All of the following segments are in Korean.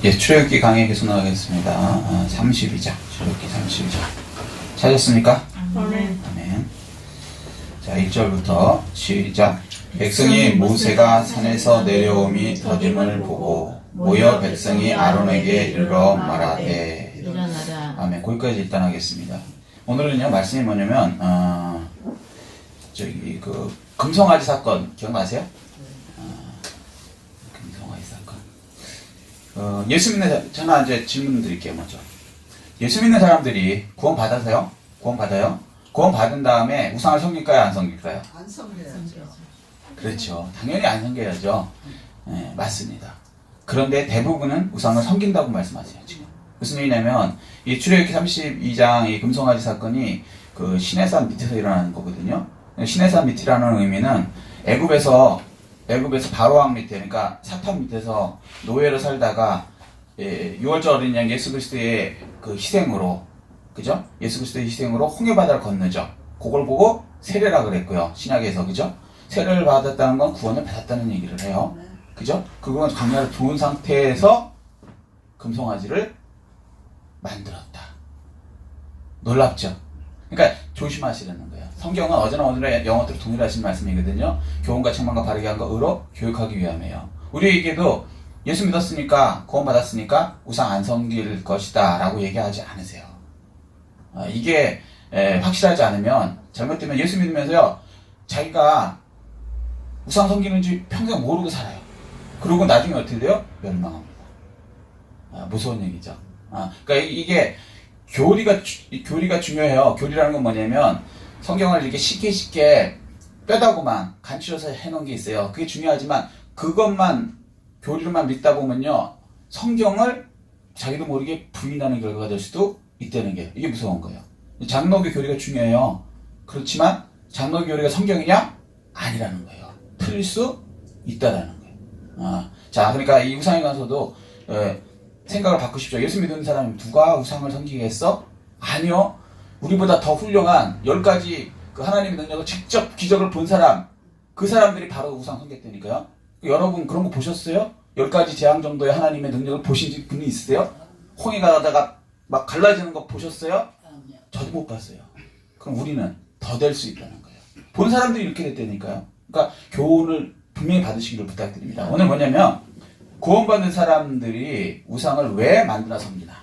예, 출애굽기 강의 계속 나가겠습니다. 32장, 출애굽기 32장. 찾았습니까? 아멘. 아멘. 자, 1절부터 시작. 백성이 모세가 산에서 내려옴이 더딤을 보고 모여 백성이 아론에게 이르러 말하되. 일어나라. 아멘. 거기까지 일단 하겠습니다. 오늘은요, 말씀이 뭐냐면, 금송아지 사건 기억나세요? 금송아지 사건. 예수 믿는 저는 이제 질문 드릴게요, 먼저. 예수 믿는 사람들이 구원 받아서요? 구원 받아요? 구원 받은 다음에 우상을 섬길까요, 안 섬길까요? 안 섬겨야죠. 그렇죠. 당연히 안 섬겨야죠. 네, 맞습니다. 그런데 대부분은 우상을 섬긴다고 말씀하세요, 지금. 무슨 얘기냐면, 이 출애굽기 32장 이 금송아지 사건이 그 시내산 밑에서 일어나는 거거든요. 시내산 밑이라는 의미는 애굽에서 바로왕 밑에, 그러니까 사탄 밑에서 노예로 살다가 유월절 어린 양 예수 그리스도의 그 희생으로, 그죠? 예수 그리스도의 희생으로 홍해바다를 건너죠. 그걸 보고 세례라 그랬고요. 신약에서, 그죠? 세례를 받았다는 건 구원을 받았다는 얘기를 해요. 그죠? 그건 광야를 좋은 상태에서 금송아지를 만들었다. 놀랍죠? 그러니까 조심하시라는 거예요. 성경은 어제나 오늘의 영어대로 동일하신 말씀이거든요. 교훈과 책망과 바르게 한 거 의로 교육하기 위함이에요. 우리에게도 예수 믿었으니까 구원 받았으니까 우상 안 섬길 것이다 라고 얘기하지 않으세요. 이게 확실하지 않으면 잘못되면 예수 믿으면서요 자기가 우상 섬기는지 평생 모르고 살아요. 그리고 나중에 어떻게 돼요? 멸망합니다. 무서운 얘기죠. 그러니까 이게 교리가 중요해요. 교리라는 건 뭐냐면 성경을 이렇게 쉽게 빼다고만 간추려서 해놓은 게 있어요. 그게 중요하지만 그것만 교리로만 믿다 보면요 성경을 자기도 모르게 부인하는 결과가 될 수도 있다는 게 이게 무서운 거예요. 장로교 교리가 중요해요. 그렇지만 장로교 교리가 성경이냐? 아니라는 거예요. 틀릴 수 있다라는 거예요. 자, 그러니까 이 우상에 관해서도 생각을 바꾸십시오. 예수 믿는 사람이 누가 우상을 섬기겠어? 아니요. 우리보다 더 훌륭한 10가지 그 하나님의 능력을 직접 기적을 본 사람, 그 사람들이 바로 우상 섬겼다니까요. 여러분 그런 거 보셨어요? 10가지 재앙 정도의 하나님의 능력을 보신 분이 있으세요? 홍해 가다가 막 갈라지는 거 보셨어요? 저도 못 봤어요. 그럼 우리는 더 될 수 있다는 거예요. 본 사람들이 이렇게 됐다니까요. 그러니까 교훈을 분명히 받으시기를 부탁드립니다. 오늘 뭐냐면 구원받는 사람들이 우상을 왜 만드나 섬기나?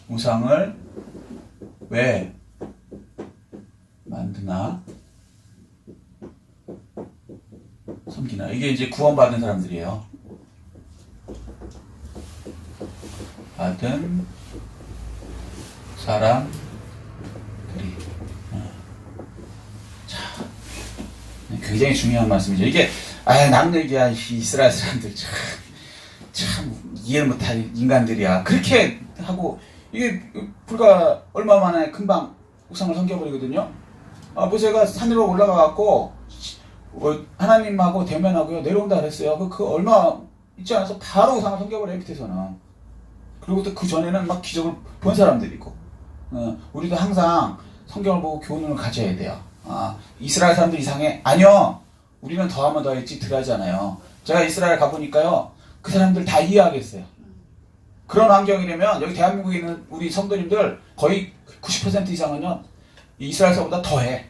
우상을 왜 만드나? 섬기나? 이게 이제 구원받은 사람들이에요. 받은 사람들이. 굉장히 중요한 말씀이죠. 이게 남 얘기야. 이스라엘 사람들 참 이해를 못할 인간들이야. 그렇게 하고 이게 불과 얼마 만에 금방 우상을 섬겨버리거든요. 모세가 산으로 올라가갖고 하나님하고 대면하고요 내려온다 그랬어요. 그 얼마 있지 않아서 바로 우상을 섬겨버려요. 밑에서는. 그리고 또 그 전에는 막 기적을 본 사람들이고. 우리도 항상 성경을 보고 교훈을 가져야 돼요. 이스라엘 사람들 이상해? 아니요. 우리는 더하면 더했지 덜하잖아요. 제가 이스라엘 가보니까요. 그 사람들 다 이해하겠어요. 그런 환경이라면 여기 대한민국에 있는 우리 성도님들 거의 90% 이상은요. 이스라엘서보다 더해.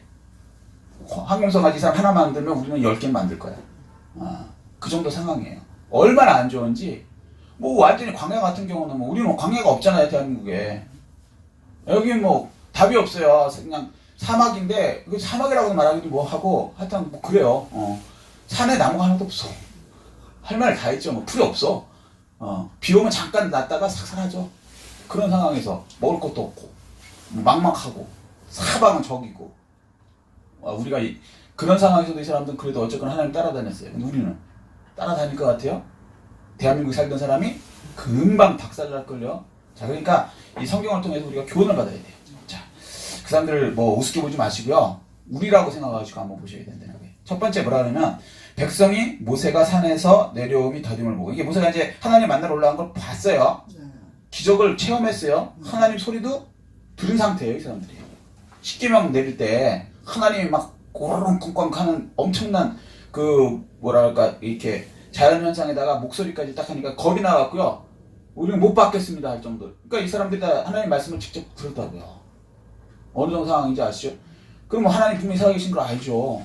황금성아지 사람 하나 만들면 우리는 10개 만들 거야. 그 정도 상황이에요. 얼마나 안 좋은지. 뭐 완전히 광야 같은 경우는 뭐 우리는 광야가 없잖아요. 대한민국에. 여기 뭐 답이 없어요. 그냥 사막인데 그 사막이라고 말하기도 뭐 하고 하여튼 뭐 그래요. 산에 나무가 하나도 없어. 할 말 다 했죠. 뭐 풀이 없어. 비 오면 잠깐 났다가 싹 사라져. 그런 상황에서 먹을 것도 없고 막막하고 사방은 적이고 우리가 그런 상황에서도 이 사람들은 그래도 어쨌거나 하나님 따라다녔어요. 근데 우리는 따라다닐 것 같아요? 대한민국에 살던 사람이 금방 박살날걸요. 자, 그러니까 이 성경을 통해서 우리가 교훈을 받아야 돼요. 자, 그 사람들을 뭐 우습게 보지 마시고요. 우리라고 생각하시고 한번 보셔야 된다는 거예요. 첫 번째 뭐라 그러면 백성이 모세가 산에서 내려옴이 더딤을 보고. 이게 모세가 이제 하나님 만나러 올라간 걸 봤어요. 기적을 체험했어요. 하나님 소리도 들은 상태예요. 이 사람들이. 십계명 내릴 때 하나님이 막 꼬르릉 쿵쾅 하는 엄청난 뭐랄까 이렇게 자연현상에다가 목소리까지 딱 하니까 겁이 나갖고요. 우리는 못 받겠습니다 할 정도. 그러니까 이 사람들이 다 하나님 말씀을 직접 들었다고요. 어느 정도 상황인지 아시죠? 그럼 하나님 분명히 살아계신 걸 알죠.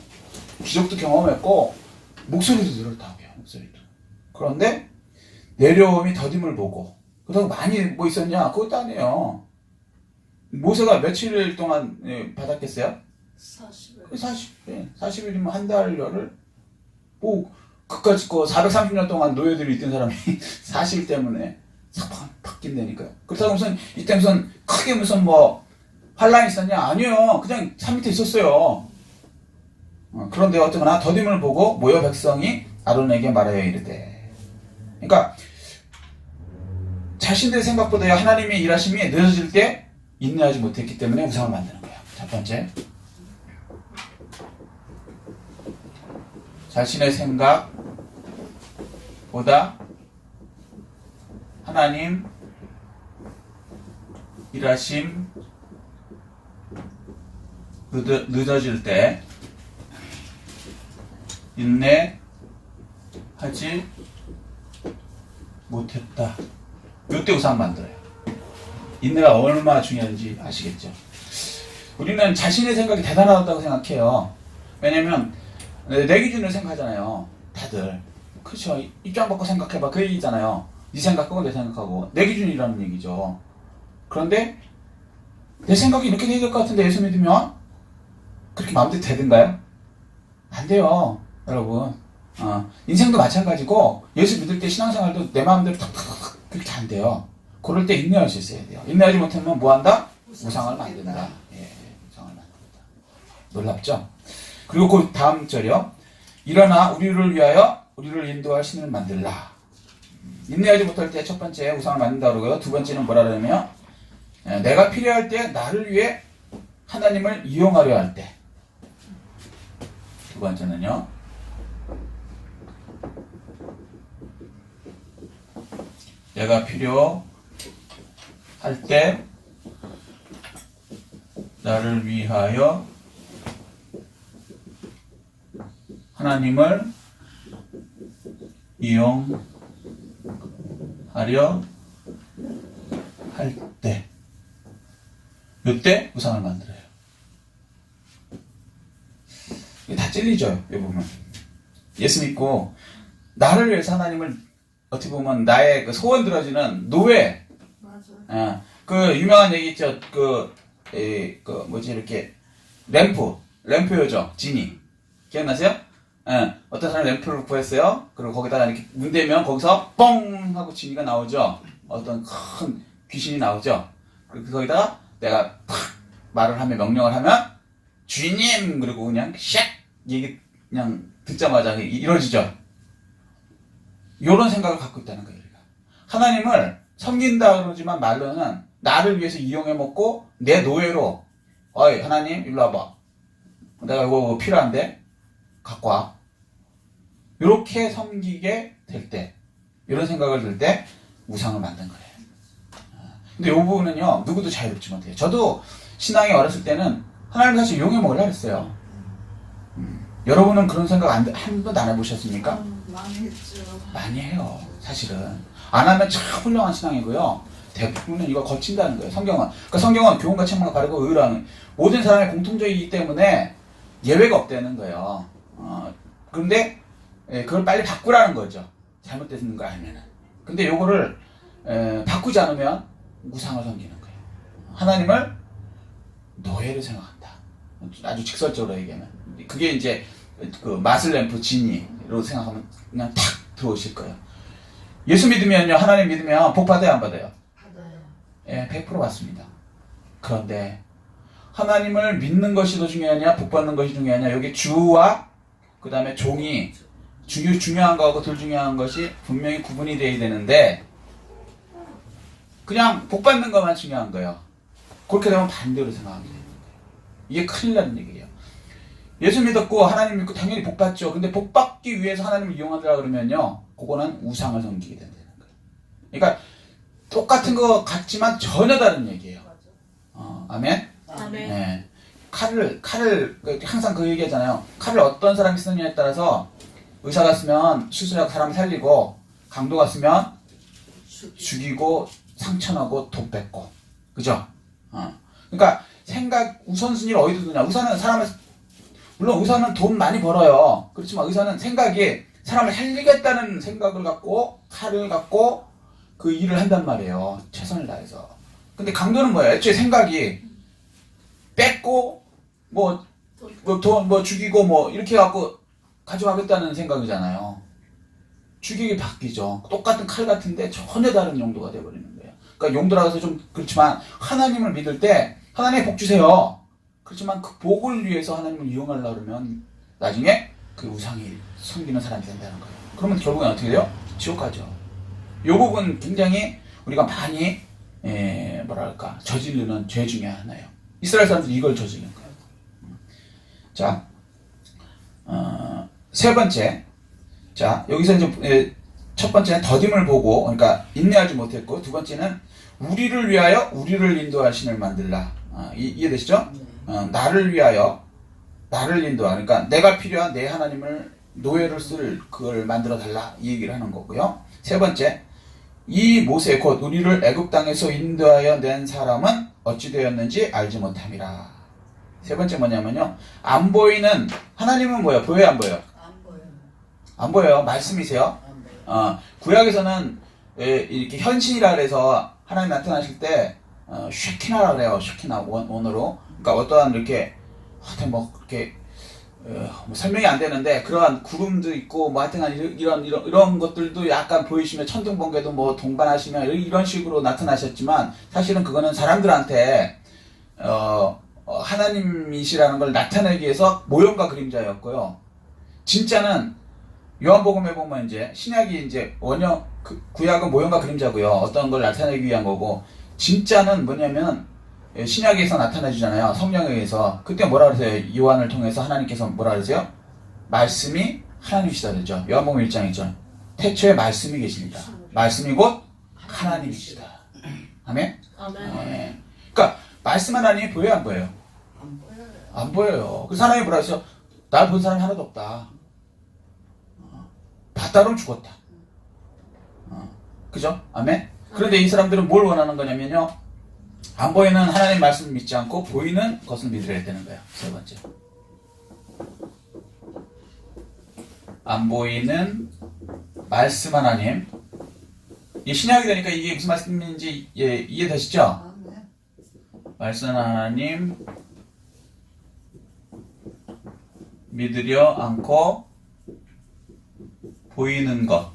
기적도 경험했고 목소리도 들었다고요. 목소리도. 그런데 내려옴이 더딤을 보고 그렇다고 많이 뭐 있었냐? 그것도 아니에요. 모세가 며칠 동안 받았겠어요? 40일. 40일이면 한 달여를 뭐 그까짓 거 430년 동안 노예들이 있던 사람이 40일 때문에 싹 바뀐다니까요. 그렇다고 이때 무슨 크게 무슨 뭐 환란이 있었냐? 아니요. 그냥 산 밑에 있었어요. 그런데 어쩌거나 더딤을 보고 모여 백성이 아론에게 말하여 이르되. 그러니까 자신들의 생각보다 하나님의 일하심이 늦어질 때 인내하지 못했기 때문에 우상을 만드는 거예요. 첫 번째. 자신의 생각보다 하나님 일하심 늦어질 때 인내하지 못했다. 이때 우상 만들어요. 인내가 얼마나 중요한지 아시겠죠? 우리는 자신의 생각이 대단하다고 생각해요. 왜냐면 내 기준으로 생각하잖아요. 다들. 그렇죠. 입장 바꿔 생각해봐. 그 얘기잖아요. 네 생각하고 내 생각하고 내 기준이라는 얘기죠. 그런데 내 생각이 이렇게 돼야 될 것 같은데 예수 믿으면 그렇게 마음대로 되든가요? 안 돼요. 여러분. 인생도 마찬가지고 예수 믿을 때 신앙생활도 내 마음대로 탁탁탁 그렇게 안 돼요. 그럴 때 인내할 수 있어야 돼요. 인내하지 못하면 뭐 한다? 우상을 만든다. 예, 우상을 만든다. 놀랍죠? 그리고 그 다음 절이요. 일어나 우리를 위하여 우리를 인도할 신을 만들라. 인내하지 못할 때 첫 번째 우상을 만든다 그러고요. 두 번째는 뭐라 그러냐면 내가 필요할 때 나를 위해 하나님을 이용하려 할 때. 두 번째는요. 내가 필요할 때 나를 위하여 하나님을 이용하려 할 때, 이때 우상을 만들어요. 이게 다 찔리죠, 이 부분. 예수 믿고 나를 위해서 하나님을 어떻게 보면 나의 그 소원 들어주는 노예. 맞아. 그 유명한 얘기 있죠. 이렇게 램프요죠, 지니. 기억나세요? 어떤 사람이 램프를 구했어요. 그리고 거기다가 이렇게 문대면 거기서 뻥 하고 지니가 나오죠. 어떤 큰 귀신이 나오죠. 그리고 거기다가 내가 팍 말을 하면 명령을 하면 주인님 그리고 그냥 샥 얘기 그냥 듣자마자 이루어지죠. 이런 생각을 갖고 있다는 거예요. 우리가. 하나님을 섬긴다 그러지만 말로는 나를 위해서 이용해 먹고 내 노예로 어이 하나님 일로 와봐. 내가 이거 필요한데 갖고 와. 이렇게 섬기게 될 때, 이런 생각을 들 때 우상을 만든 거예요. 근데 이 부분은요, 누구도 자유롭지 못해요. 저도 신앙에 어렸을 때는 하나님 사실 이용해 먹으려고 했어요. 여러분은 그런 생각 한 번도 안 해보셨습니까? 많이 했죠. 많이 해요, 사실은. 안 하면 참 훌륭한 신앙이고요. 대부분은 이거 거친다는 거예요, 성경은. 그러니까 성경은 교훈과 책망을 가르고 의라는 모든 사람의 공통적이기 때문에 예외가 없다는 거예요. 그런데 그걸 빨리 바꾸라는 거죠. 잘못되는 거 알면은. 근데 요거를 바꾸지 않으면 우상을 섬기는 거예요. 하나님을 노예로 생각한다. 아주 직설적으로 얘기하면. 그게 이제 그 마슬램프 지니로 생각하면 그냥 탁 들어오실 거예요. 예수 믿으면요, 하나님 믿으면 복 받아요, 안 받아요? 받아요. 예, 100% 받습니다. 그런데 하나님을 믿는 것이 더 중요하냐, 복 받는 것이 중요하냐, 여기 주와 그 다음에 종이 중요한 거하고 덜 중요한 것이 분명히 구분이 돼야 되는데 그냥 복 받는 것만 중요한 거예요. 그렇게 되면 반대로 생각하게 되는 거예요. 이게 큰일 나는 얘기예요. 예수 믿었고 하나님 믿고 당연히 복 받죠. 근데 복 받기 위해서 하나님을 이용하더라 그러면요, 그거는 우상을 섬기게 된다는 거예요. 그러니까 똑같은 거 같지만 전혀 다른 얘기예요. 아멘? 아멘. 네. 칼을 항상 그 얘기하잖아요. 칼을 어떤 사람이 쓰느냐에 따라서 의사 같으면 수술하고 사람 살리고, 강도 같으면 죽이고, 상처나고, 돈 뺏고. 그죠? 그러니까 생각 우선순위를 어디다 두냐. 의사는 물론 의사는 돈 많이 벌어요. 그렇지만 의사는 생각이 사람을 살리겠다는 생각을 갖고, 칼을 갖고, 그 일을 한단 말이에요. 최선을 다해서. 근데 강도는 뭐예요? 애초에 생각이 뺏고, 죽이고, 이렇게 갖고 가져가겠다는 생각이잖아요. 주객이 바뀌죠. 똑같은 칼 같은데 전혀 다른 용도가 돼버리는 거예요. 그러니까 용도라서 좀 그렇지만 하나님을 믿을 때 하나님의 복 주세요. 그렇지만 그 복을 위해서 하나님을 이용하려고 그러면 나중에 그 우상이 섬기는 사람이 된다는 거예요. 그러면 결국엔 어떻게 돼요? 지옥 가죠. 이 부분 굉장히 우리가 많이 저지르는 죄 중에 하나예요. 이스라엘 사람들이 이걸 저지르는 거예요. 자, 세 번째. 자, 여기서 이제 첫 번째는 더딤을 보고, 그러니까 인내하지 못했고, 두 번째는 우리를 위하여 우리를 인도할 신을 만들라. 이해되시죠? 나를 위하여 나를 인도하. 그러니까 내가 필요한 내 하나님을 노예를 쓸 그걸 만들어 달라. 이 얘기를 하는 거고요. 세 번째, 이 모세 곧 우리를 애굽 땅에서 인도하여 낸 사람은 어찌 되었는지 알지 못함이라. 세 번째 뭐냐면요, 안 보이는 하나님은 뭐예요? 보여요, 안 보여요? 안 보여요. 말씀이세요. 구약에서는 이렇게 현신이라 그래서 하나님 나타나실 때 쉐키나라 그래요. 쉐키나 원어로. 그러니까 어떠한 이렇게 이렇게 설명이 안 되는데 그러한 구름도 있고 하여튼 이런 것들도 약간 보이시면 천둥 번개도 동반하시면 이런 식으로 나타나셨지만 사실은 그거는 사람들한테 하나님이시라는 걸 나타내기 위해서 모형과 그림자였고요. 진짜는 요한복음에 보면 이제 신약이 이제 구약은 모형과 그림자고요. 어떤 걸 나타내기 위한 거고, 진짜는 뭐냐면 신약에서 나타내주잖아요. 성령에 의해서. 그때 뭐라 그러세요? 요한을 통해서 하나님께서 뭐라 그러세요? 말씀이 하나님이시다 그러죠. 요한복음 1장이죠. 태초에 말씀이 계십니다. 말씀이 곧 하나님이시다. 아멘? 아멘. 그러니까 말씀 하나님이 보여요, 안 보여요? 안 보여요. 그래서 하나님이 뭐라 그러죠? 날 본 사람이 하나도 없다. 봤다 그러면 죽었다. 그죠? 아멘? 그런데 이 사람들은 뭘 원하는 거냐면요, 안 보이는 하나님 말씀을 믿지 않고 보이는 것을 믿으려야 되는 거예요. 세 번째. 안 보이는 말씀 하나님. 이 신약이 되니까 이게 무슨 말씀인지 이해되시죠? 말씀 하나님 믿으려 않고 보이는 것,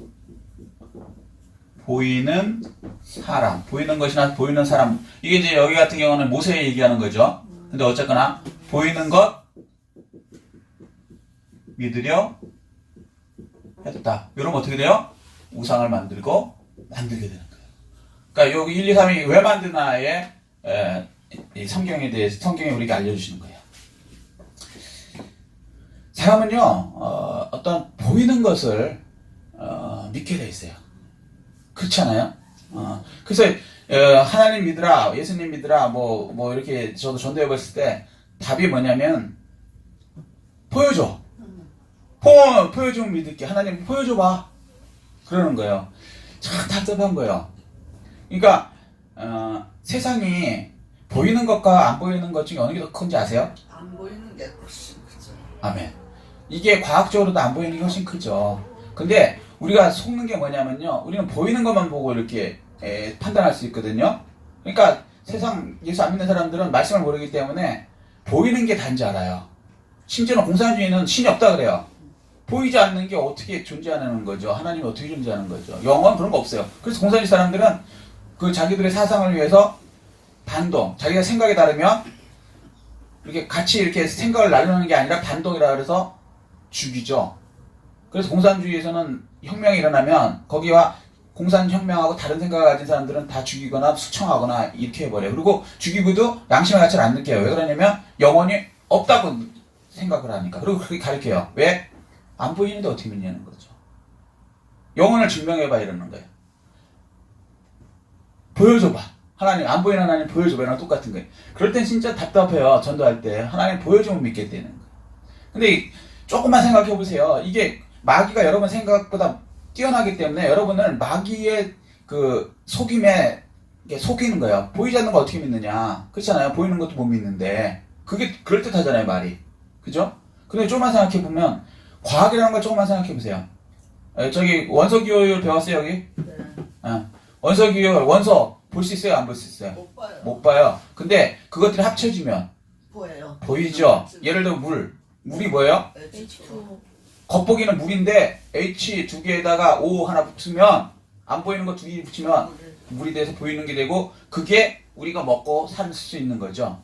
보이는 사람, 보이는 것이나 보이는 사람. 이게 이제 여기 같은 경우는 모세 얘기하는 거죠. 근데 어쨌거나 보이는 것 믿으려 했다. 이러면 어떻게 돼요? 우상을 만들게 되는 거예요. 그러니까 여기 1, 2, 3이 왜 만드나에 이 성경에 대해서 성경이 우리에게 알려주시는 거예요. 사람은요, 어떤 보이는 것을 믿게 돼 있어요. 그렇지 않아요? 그래서 하나님 믿으라, 예수님 믿으라, 이렇게 저도 전도해 봤을 때 답이 뭐냐면 보여줘. 보여주면 믿을게. 하나님 보여줘봐. 그러는 거예요. 참 답답한 거예요. 그러니까 세상이 보이는 것과 안 보이는 것 중에 어느 게 더 큰지 아세요? 안 보이는 게 훨씬 크죠. 아멘. 이게 과학적으로도 안 보이는 게 훨씬 크죠. 근데 우리가 속는 게 뭐냐면요, 우리는 보이는 것만 보고 이렇게 판단할 수 있거든요. 그러니까 세상 예수 안 믿는 사람들은 말씀을 모르기 때문에 보이는 게 단지 알아요. 심지어는 공산주의는 신이 없다 그래요. 보이지 않는 게 어떻게 존재하는 거죠? 하나님이 어떻게 존재하는 거죠? 영원 그런 거 없어요. 그래서 공산주의 사람들은 그 자기들의 사상을 위해서 반동, 자기가 생각이 다르면 이렇게 같이 이렇게 생각을 나누는 게 아니라 반동이라 그래서 죽이죠. 그래서 공산주의에서는 혁명이 일어나면 거기와 공산혁명하고 다른 생각을 가진 사람들은 다 죽이거나 수청하거나 이렇게 해버려요. 그리고 죽이고도 양심의 가치를 안 느껴요. 왜 그러냐면 영원히 없다고 생각을 하니까. 그리고 그렇게 가르쳐요. 왜? 안 보이는데 어떻게 믿냐는 거죠. 영혼을 증명해봐 이러는 거예요. 보여줘봐. 하나님, 안 보이는 하나님 보여줘봐. 이랑 똑같은 거예요. 그럴 땐 진짜 답답해요. 전도할 때. 하나님 보여주면 믿게 되는 거예요. 근데 조금만 생각해 보세요. 이게 마귀가 여러분 생각보다 뛰어나기 때문에 여러분을 마귀의 그 속임에 이게 속이는 거예요. 보이지 않는 거 어떻게 믿느냐. 그렇잖아요. 보이는 것도 못 믿는데. 그게 그럴듯하잖아요, 말이. 그죠? 근데 조금만 생각해보면, 과학이라는 걸 조금만 생각해보세요. 저기, 원소기호율 배웠어요, 여기? 네. 원소기호율, 원소, 볼 수 있어요? 안 볼 수 있어요? 못 봐요. 못 봐요. 근데 그것들이 합쳐지면, 보여요. 보이죠? 예를 들어 물이 뭐예요? H2O. 겉보기는 물인데, H 두 개에다가 O 하나 붙으면, 안 보이는 거 두 개 붙이면, 물이 돼서 보이는 게 되고 그게 우리가 먹고 살 수 있는 거죠.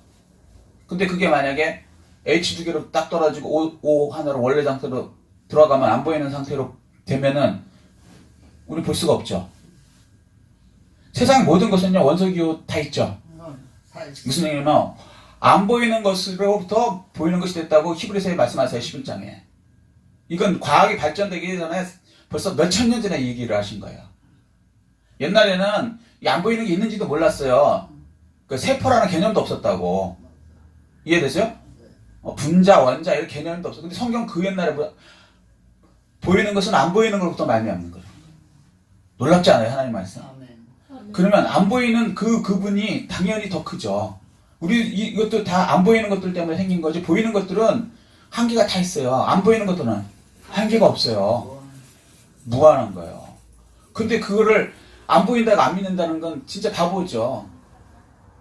근데 그게 만약에 H 두 개로 딱 떨어지고 O 하나로 원래 상태로 들어가면 안 보이는 상태로 되면은 우리 볼 수가 없죠. 세상 모든 것은요 원소기호 다 있죠. 무슨 얘기냐면 안 보이는 것으로부터 보이는 것이 됐다고 히브리서에 말씀하세요. 11장에. 이건 과학이 발전되기 전에 벌써 몇천 년 전에 얘기를 하신 거예요. 옛날에는 이 안 보이는 게 있는지도 몰랐어요. 그 세포라는 개념도 없었다고. 이해되세요? 분자, 원자 이런 개념도 없어. 근데 성경 그 옛날에 보이는 것은 안 보이는 것부터 말미암는 거예요. 놀랍지 않아요, 하나님 말씀? 아멘. 그러면 안 보이는 그분이 당연히 더 크죠. 우리 이것도 다 안 보이는 것들 때문에 생긴 거지. 보이는 것들은 한계가 다 있어요. 안 보이는 것들은 한계가 없어요. 무한한 거예요. 근데 그거를 안 보인다고 안 믿는다는 건 진짜 바보죠.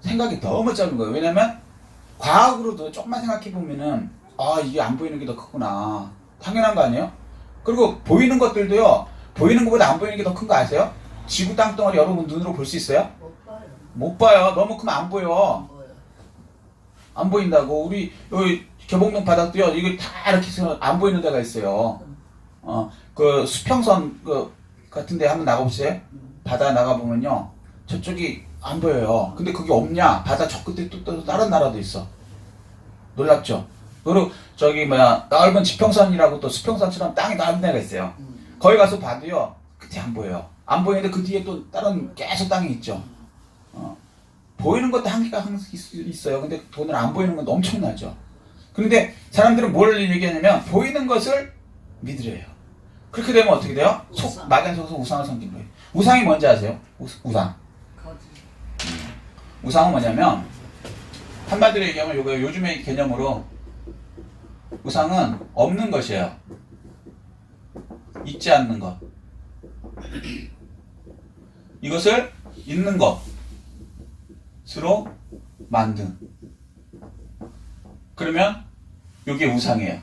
생각이 너무 짧은 거예요. 왜냐면 과학으로도 조금만 생각해보면은 아 이게 안 보이는 게 더 크구나. 당연한 거 아니에요? 그리고 보이는 것들도요. 보이는 것보다 안 보이는 게 더 큰 거 아세요? 지구 땅덩어리 여러분 눈으로 볼 수 있어요? 못 봐요. 못 봐요. 너무 크면 안 보여. 안 보여요. 안 보인다고. 우리 여기 개봉동 바닥도요. 이거 다 이렇게 해서 안 보이는 데가 있어요. 그 수평선 그 같은데 한번 나가보세요. 바다 나가보면요. 저쪽이 안 보여요. 근데 그게 없냐? 바다 저 끝에 또 다른 나라도 있어. 놀랍죠? 그리고 저기 넓은 지평선이라고 또 수평선처럼 땅이 넓은 데가 있어요. 거기 가서 봐도요. 끝이 안 보여요. 안 보이는데 그 뒤에 또 다른 계속 땅이 있죠. 보이는 것도 한계가 항상 있어요. 근데 돈을 안 보이는 건 엄청나죠. 그런데 사람들은 뭘 얘기하냐면 보이는 것을 믿으래요. 그렇게 되면 어떻게 돼요? 막연 속에서 우상을 섬긴 거예요. 우상이 뭔지 아세요? 우상. 거짓. 우상은 뭐냐면 한마디로 얘기하면 요거 요즘의 개념으로 우상은 없는 것이에요. 있지 않는 것. 이것을 있는 것으로 만든. 그러면 이게 우상이에요.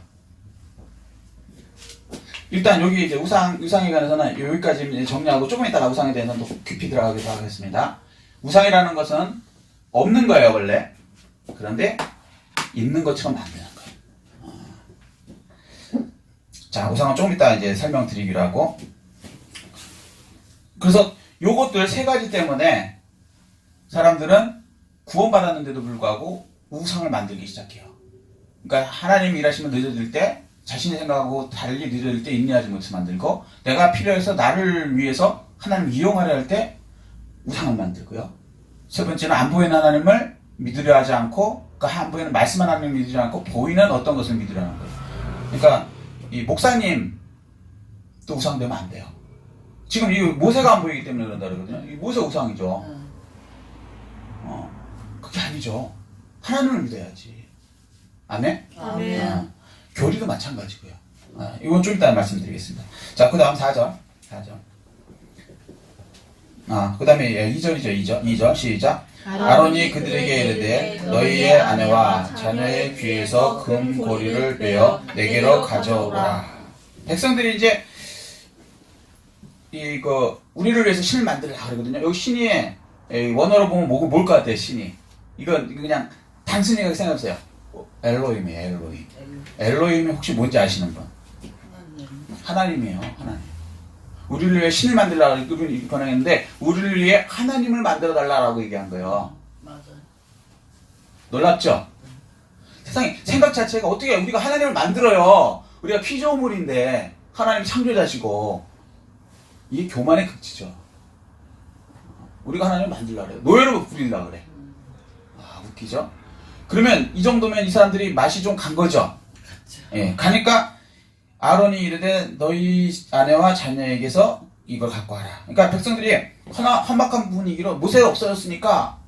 일단 여기 이제 우상에 관해서는 여기까지 이제 정리하고 조금 이따가 우상에 대해서는 또 깊이 들어가기도 하겠습니다. 우상이라는 것은 없는 거예요, 원래. 그런데 있는 것처럼 만드는 거예요. 자, 우상은 조금 이따 이제 설명드리기로 하고. 그래서 요것들 세 가지 때문에 사람들은 구원받았는데도 불구하고 우상을 만들기 시작해요. 그러니까 하나님이 일하시면 늦어질 때 자신이 생각하고 달리 늦어질 때 인내하지 못해서 만들고 내가 필요해서 나를 위해서 하나님을 이용하려 할 때 우상을 만들고요. 세 번째는 안 보이는 하나님을 믿으려 하지 않고 그 안 보이는 말씀 하나님을 믿으지 않고 보이는 어떤 것을 믿으려 하는 거예요. 그러니까 이 목사님 또 우상되면 안 돼요. 지금 이 모세가 안 보이기 때문에 그런다 그러거든요. 이 모세 우상이죠. 그게 아니죠. 하나님을 믿어야지. 아멘? 아멘. 교리도 마찬가지고요. 이건 좀 이따 말씀드리겠습니다. 자, 그 다음 4절. 그 다음에 2절이죠. 2절 시작. 아론이 그들에게 이르되 너희의 아내와 자녀의 귀에서 금고리를 빼어 내게로 가져오라. 백성들이 이제 우리를 위해서 신을 만들라 그러거든요. 여기 신이 원어로 보면 뭘 것 같아요, 신이. 이건 그냥 단순히 생각해보세요. 엘로힘이에요, 엘로힘. 엘로힘이 혹시 뭔지 아시는 분? 하나님이에요, 하나님. 우리를 위해 신을 만들라고 이렇게 번역했는데 우리를 위해 하나님을 만들어 달라고 얘기한 거예요. 맞아요. 놀랍죠? 세상에 생각 자체가 어떻게 우리가 하나님을 만들어요. 우리가 피조물인데 하나님 창조자시고 이게 교만의 극치죠. 우리가 하나님을 만들려고 그래요. 노예로 부리려고 그래. 웃기죠? 그러면 이 정도면 이 사람들이 맛이 좀 간 거죠. 예, 가니까 아론이 이르되 너희 아내와 자녀에게서 이걸 갖고 와라. 그러니까 백성들이 험악한 분위기로 모세가 없어졌으니까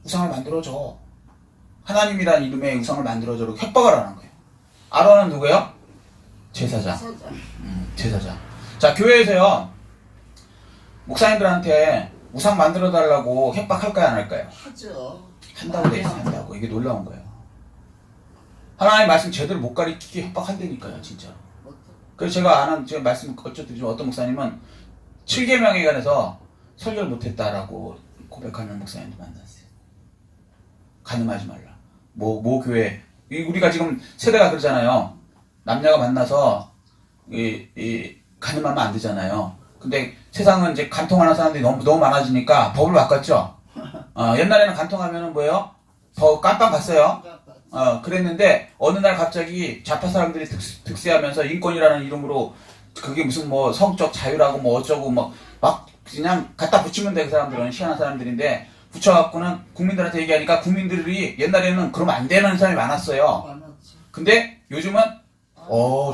우상을 만들어줘. 하나님이란 이름의 우상을 만들어줘. 협박을 하는 거예요. 아론은 누구예요? 제사장. 제사장. 자, 교회에서요, 목사님들한테 우상 만들어달라고 협박할까요, 안 할까요? 하죠. 한다고 돼 있어요, 한다고. 이게 놀라운 거예요. 하나님의 말씀 제대로 못 가르치게 협박한다니까요, 진짜로. 그래서 제가 아는, 제가 말씀 어쩌드리지만 어떤 목사님은 7계명에 관해서 설교를 못했다라고 고백하는 목사님도 만났어요. 가늠하지 말라. 모 교회. 우리가 지금 세대가 그러잖아요. 남녀가 만나서, 가늠하면 안 되잖아요. 근데 세상은 이제 간통하는 사람들이 너무 많아지니까 법을 바꿨죠. 옛날에는 간통하면은 뭐예요? 더 깜빵 갔어요. 그랬는데 어느 날 갑자기 좌파 사람들이 득세하면서 인권이라는 이름으로 그게 무슨 뭐 성적 자유라고 뭐 어쩌고 막 그냥 갖다 붙이면 돼. 그 사람들은 희한한 사람들인데 붙여갖고는 국민들한테 얘기하니까 국민들이 옛날에는 그러면 안 되는 사람이 많았어요. 근데 요즘은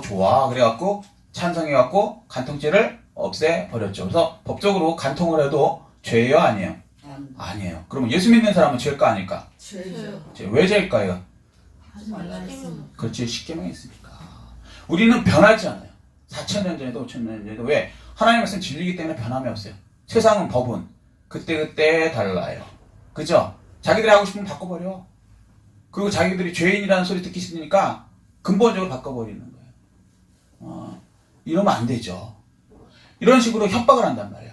좋아 그래갖고 찬성해갖고 간통죄를 없애버렸죠. 그래서 법적으로 간통을 해도 죄예요, 아니에요? 아니에요. 그러면 예수 믿는 사람은 죄일까 아닐까? 죄죠. 왜 죄일까요? 하지 말라 했습니다. 그렇지, 10계명이 있으니까. 우리는 변하지 않아요. 4,000년 전에도 5,000년 전에도. 왜? 하나님 말씀 진리이기 때문에 변함이 없어요. 세상은 법은 그때그때 달라요. 그죠? 자기들이 하고 싶으면 바꿔버려. 그리고 자기들이 죄인이라는 소리 듣기 싫으니까 근본적으로 바꿔버리는 거예요. 이러면 안 되죠. 이런 식으로 협박을 한단 말이에요.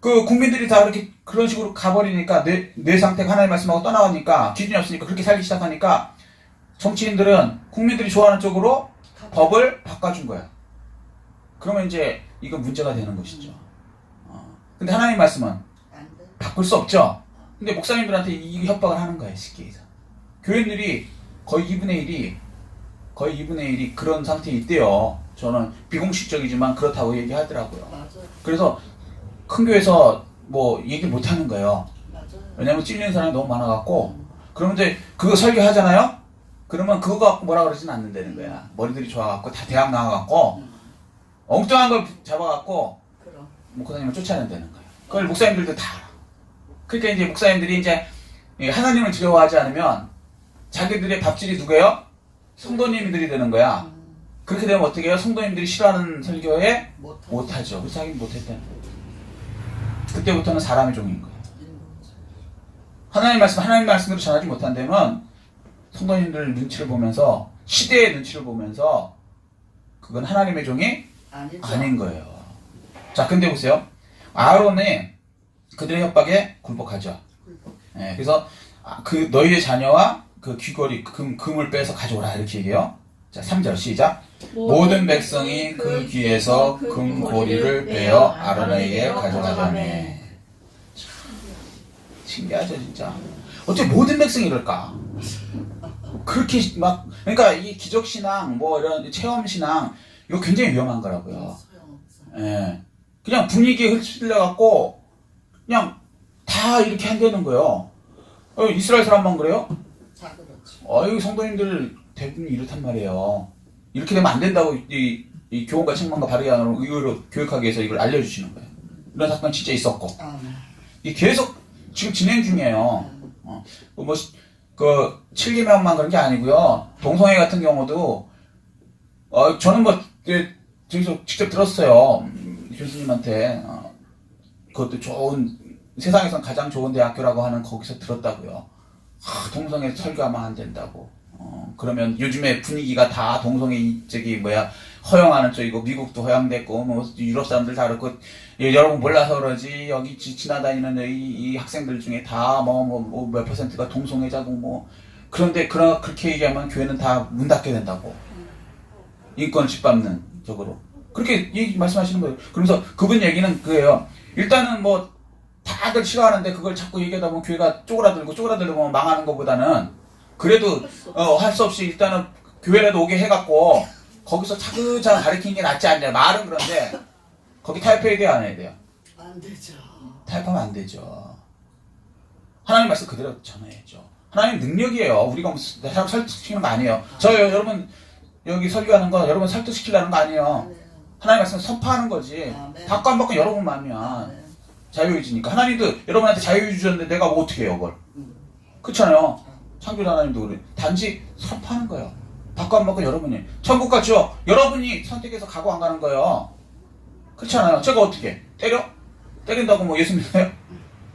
그 국민들이 다 그렇게 그런 식으로 가버리니까 뇌 상태가 하나님 말씀하고 떠나가니까 기준이 없으니까 그렇게 살기 시작하니까 정치인들은 국민들이 좋아하는 쪽으로 법을 바꿔준 거야. 그러면 이제 이거 문제가 되는 것이죠. 근데 하나님 말씀은 안 돼. 바꿀 수 없죠. 근데 목사님들한테 이 협박을 하는 거예요, 쉽게 해서. 교인들이 거의 2분의 1이 그런 상태에 있대요. 저는 비공식적이지만 그렇다고 얘기하더라고요. 맞아요. 그래서 큰 교회에서 뭐 얘기를 못 하는 거예요. 맞아요. 왜냐면 찔리는 사람이 너무 많아갖고. 그러면 이제 그거 설교하잖아요? 그러면 그거 갖고 뭐라 그러진 않는다는 거야. 머리들이 좋아갖고 다 대학 나와갖고 엉뚱한 걸 잡아갖고 그럼. 목사님을 쫓아낸다는 거예요. 그걸 목사님들도 다 알아. 그러니까 이제 목사님들이 이제 하나님을 두려워하지 않으면 자기들의 밥질이 누구예요? 성도님들이 되는 거야. 그렇게 되면 어떻게 해요? 성도님들이 싫어하는 설교에 못하죠. 그래서 자기는 못했다는 거예요. 그때부터는 사람의 종인 거예요. 하나님 말씀대로 전하지 못한다면 성도님들 눈치를 보면서 시대의 눈치를 보면서 그건 하나님의 종이 아니죠. 아닌 거예요. 자, 근데 보세요. 아론이 그들의 협박에 굴복하죠. 예, 그래서 그 너희의 자녀와 그 귀걸이 금을 빼서 가져오라 이렇게 얘기해요. 자, 3절 시작. 모든 백성이 그 귀에서 금고리를 빼어 아론에게 가져가자매. 신기하죠, 진짜. 어떻게 모든 백성이 이럴까? 그렇게 막, 그러니까 이 기적신앙, 뭐 이런 체험신앙, 이거 굉장히 위험한 거라고요. 예. 그냥 분위기에 휩쓸려갖고, 그냥 다 이렇게 한다는 거예요. 이스라엘 사람만 그래요? 다 그렇죠. 이 성도님들 대부분 이렇단 말이에요. 이렇게 되면 안 된다고 이 교훈과 책망과 바르게 하는 의외로 교육하기 위해서 이걸 알려주시는 거예요. 이런 사건 진짜 있었고. 이게 계속 지금 진행 중이에요. 그 7계명만 그런 게 아니고요. 동성애 같은 경우도 저는 저기서 직접 들었어요. 교수님한테 그것도 좋은 세상에선 가장 좋은 대학교라고 하는 거기서 들었다고요. 동성애 설교하면 안 된다고. 그러면 요즘에 분위기가 다 동성애 허용하는 쪽이고 미국도 허용됐고 뭐 유럽 사람들 다 그렇고 여러분 몰라서 그러지 여기 지나다니는 이 학생들 중에 다 몇 퍼센트가 동성애자고 뭐 그런데 그렇게 얘기하면 교회는 다 문 닫게 된다고. 인권을 짓밟는 쪽으로 그렇게 말씀하시는 거예요. 그러면서 그분 얘기는 그거예요. 일단은 뭐 다들 싫어하는데 그걸 자꾸 얘기하다 보면 교회가 쪼그라들고 망하는 것보다는 그래도 할 수 없이 일단은 교회라도 오게 해갖고 거기서 차근차근 가르치는 게 낫지 않냐. 말은 그런데 거기 타협해야 돼요, 안 해야 돼요? 안 되죠. 타협하면 안 되죠. 하나님 말씀 그대로 전해야죠. 하나님 능력이에요. 우리가 사람 설득시키는 거 아니에요. 여러분 여기 설교하는 거 여러분 설득시키려는 거 아니에요. 네. 하나님 말씀 선포하는 거지. 아멘. 받고 안 받고 여러분 마음이야. 네. 자유의지니까. 하나님도 여러분한테 자유의지 주셨는데 내가 뭐 어떻게 해요, 그걸. 그렇잖아요. 창조주 하나님도 그래. 단지 선포하는 거예요. 받고 안 받고 여러분이. 천국 같죠? 여러분이 선택해서 가고 안 가는 거예요. 그렇잖아요. 제가 어떻게 때린다고 뭐 예수 믿어요?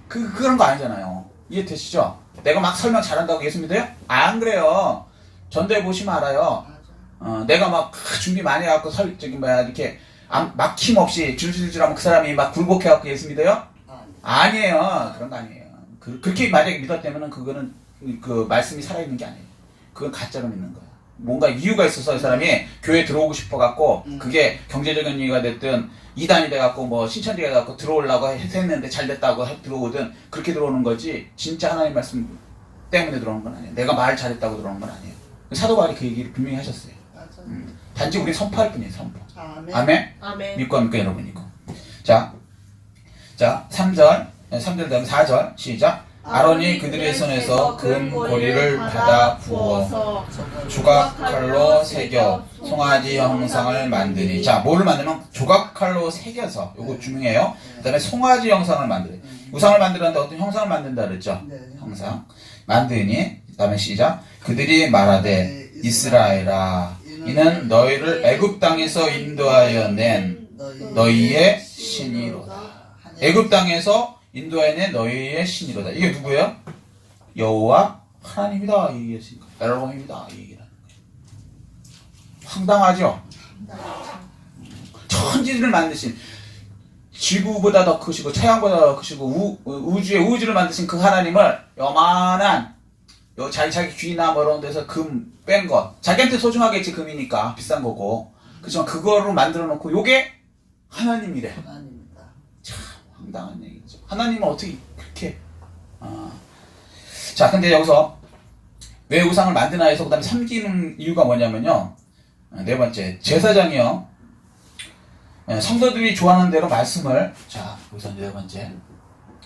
그런 거 아니잖아요. 이해되시죠? 내가 막 설명 잘한다고 예수 믿어요? 안 그래요. 전도해 보시면 알아요. 내가 막 준비 많이 해갖고 이렇게 막힘없이 줄줄줄하면 그 사람이 막 굴복해갖고 예수 믿어요? 아니에요. 그런 거 아니에요. 그렇게 만약에 믿었다면 그거는 그 말씀이 살아있는 게 아니에요. 그건 가짜로 믿는 거야. 뭔가 이유가 있어서 이 사람이 교회에 들어오고 싶어갖고 그게 경제적인 이유가 됐든 이단이 돼갖고 뭐 신천지가 돼갖고 들어오려고 했는데 잘 됐다고 들어오든 그렇게 들어오는 거지 진짜 하나님 말씀 때문에 들어오는 건 아니에요. 내가 말 잘했다고 들어오는 건 아니에요. 사도 바울이 그 얘기를 분명히 하셨어요. 단지 우리 선포할 뿐이에요. 선포. 아멘? 아멘. 믿고 안 믿고 여러분이고. 자 3절 다음에 4절 시작. 아론이 그들의 손에서 금 고리를 받아 부어서 조각칼로 새겨 송아지 형상을 만드니. 자, 뭐를 만들면 조각칼로 새겨서, 요거 중요해요. 그 다음에 송아지 형상을 만드니. 우상을 만들었는데 어떤 형상을 만든다 그랬죠? 형상 만드니. 그 다음에 시작. 그들이 말하되 이스라엘아 이는 너희를 애굽 땅에서 인도하여 낸 너희의 신이로다. 애굽 땅에서 인도하여 너희의 신이로다. 이게 누구예요? 여호와 하나님이다. 이 얘기였으니까. 엘로힘이다. 이 얘기라는 거예요. 황당하죠? 천지를 만드신, 지구보다 더 크시고 태양보다 더 크시고 우주를 만드신 그 하나님을 요만한 자기 귀나 뭐 이런 데서 금 뺀 것, 자기한테 소중하겠지. 금이니까 비싼 거고. 그렇지만 그거로 만들어 놓고 요게 하나님이래. 하나님이다. 참 황당한 얘기죠. 하나님은 어떻게 그렇게 자, 근데 여기서 왜 우상을 만드나 해서 그 다음에 섬기는 이유가 뭐냐면요, 네 번째 제사장이요, 성도들이 좋아하는 대로 말씀을, 자 여기서 네 번째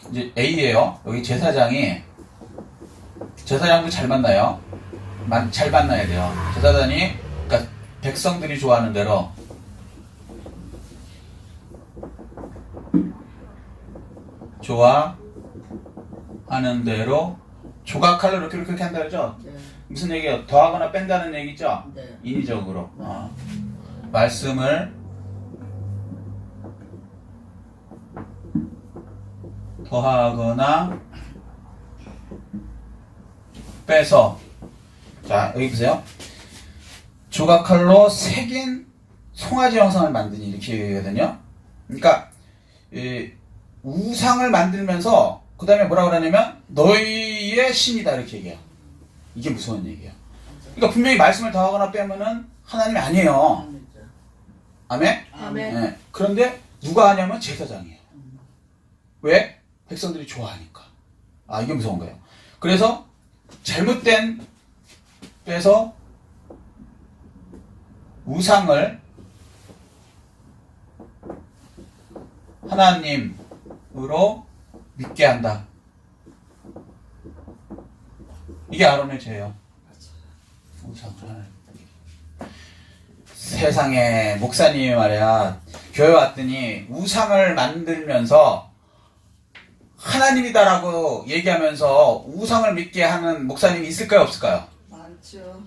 이제 A예요. 여기 제사장도 잘 만나요. 잘 만나야 돼요. 제사장이, 그러니까 백성들이 좋아하는 대로 좋아하는 대로 조각칼로 이렇게 한다 그러죠? 네. 무슨 얘기예요? 더하거나 뺀다는 얘기죠? 네. 인위적으로. 말씀을 더하거나 빼서. 자, 여기 보세요. 조각칼로 새긴 송아지 형상을 만드니 이렇게 얘기하거든요. 그러니까 우상을 만들면서 그 다음에 뭐라 그러냐면 너희의 신이다 이렇게 얘기해요. 이게 무서운 얘기예요. 그러니까 분명히 말씀을 더하거나 빼면은 하나님이 아니에요. 아멘? 아멘. 네. 그런데 누가 하냐면 제사장이에요. 왜? 백성들이 좋아하니까. 이게 무서운 거예요. 그래서 잘못된 빼서 우상을 하나님으로 믿게 한다. 이게 아론의 죄예요. 우상을 하나님. 세상에 목사님이 말이야, 교회 왔더니 우상을 만들면서 하나님이다라고 얘기하면서 우상을 믿게 하는 목사님이 있을까요, 없을까요? 많죠.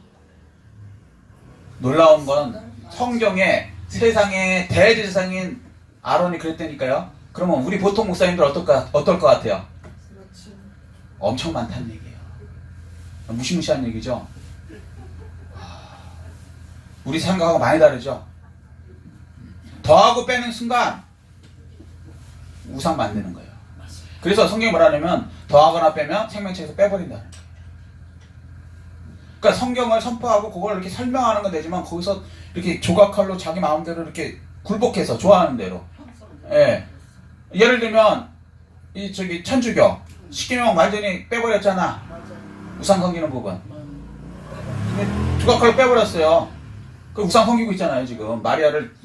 놀라운 건 성경에 세상의 대제사장인 아론이 그랬다니까요. 그러면 우리 보통 목사님들 어떨 것 같아요? 그렇죠. 엄청 많다는 얘기예요. 무시무시한 얘기죠. 우리 생각하고 많이 다르죠. 더하고 빼는 순간 우상 만드는 거예요. 그래서 성경이 뭐라 하냐면 더하거나 빼면 생명책에서 빼버린다는 거예요. 그러니까 성경을 선포하고 그걸 이렇게 설명하는 건 되지만 거기서 이렇게 조각칼로 자기 마음대로 이렇게 굴복해서 좋아하는 대로. 예. 예를 들면 천주교 십계명 완전히 빼버렸잖아. 우상 섬기는 부분. 조각칼로 빼버렸어요. 그 우상 섬기고 있잖아요 지금. 마리아를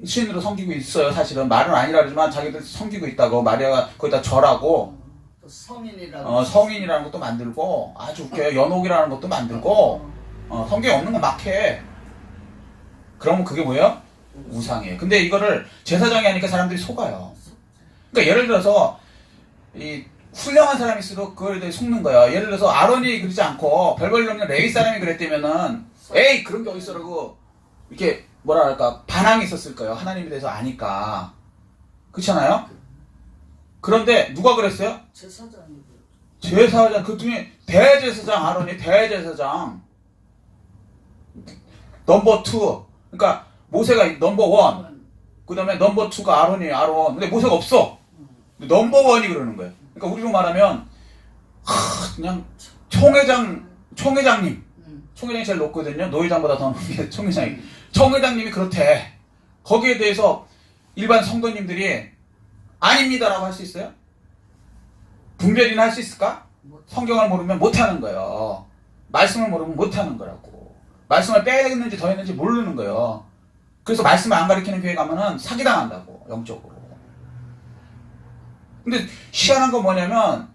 신으로 섬기고 있어요. 사실은 말은 아니라 그러지만 자기들 섬기고 있다고. 마리아가 거기다 절하고 또 성인이라고. 성인이라는 것도 만들고 아주 웃겨요. 연옥이라는 것도 만들고 성경에 없는 거 막 해. 그러면 그게 뭐예요? 우상이에요. 근데 이거를 제사장이 하니까 사람들이 속아요. 그러니까 예를 들어서 이 훌륭한 사람이 있어도 그거에 대해 속는 거야. 예를 들어서 아론이 그러지 않고 별볼일 없는 레위 사람이 그랬다면은 에이 그런 게 어딨어라고 이렇게 뭐랄까 반항이 있었을 거예요. 하나님에 대해서 아니까. 그렇잖아요? 그런데 누가 그랬어요? 제사장이 제사장 그 중에 대제사장 아론이 대제사장 넘버 2 그러니까 모세가 넘버 1 그 다음에 넘버 2가 아론이에요. 아론. 근데 모세가 없어. 넘버 1이 그러는 거예요. 그러니까 우리로 말하면 그냥 총회장님 총회장이 제일 높거든요. 노회장보다 더 높은 게 총회장이. 총회장님이 그렇대. 거기에 대해서 일반 성도님들이 아닙니다라고 할 수 있어요? 분별이나 할 수 있을까? 성경을 모르면 못하는 거예요. 말씀을 모르면 못하는 거라고. 말씀을 빼했는지 더 했는지 모르는 거예요. 그래서 말씀을 안 가르치는 교회 가면은 사기당한다고 영적으로. 근데 희한한 건 뭐냐면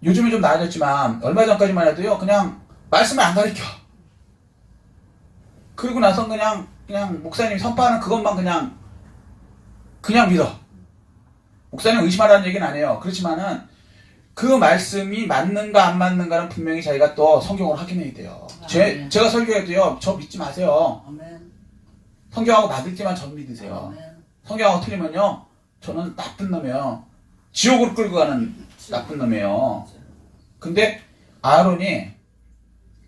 요즘에 좀 나아졌지만 얼마 전까지만 해도요 그냥 말씀을 안 가르쳐. 그리고 나서 그냥 목사님이 선포하는 그것만 그냥 믿어. 목사님 의심하라는 얘기는 안 해요. 그렇지만은 그 말씀이 맞는가 안 맞는가는 분명히 자기가 또 성경으로 확인해야 돼요. 제가 설교해도요 저 믿지 마세요. 아멘. 성경하고 맞을 때만 전 믿으세요. 아멘. 성경하고 틀리면요 저는 나쁜 놈이에요. 지옥으로 끌고 가는 나쁜 놈이에요. 근데 아론이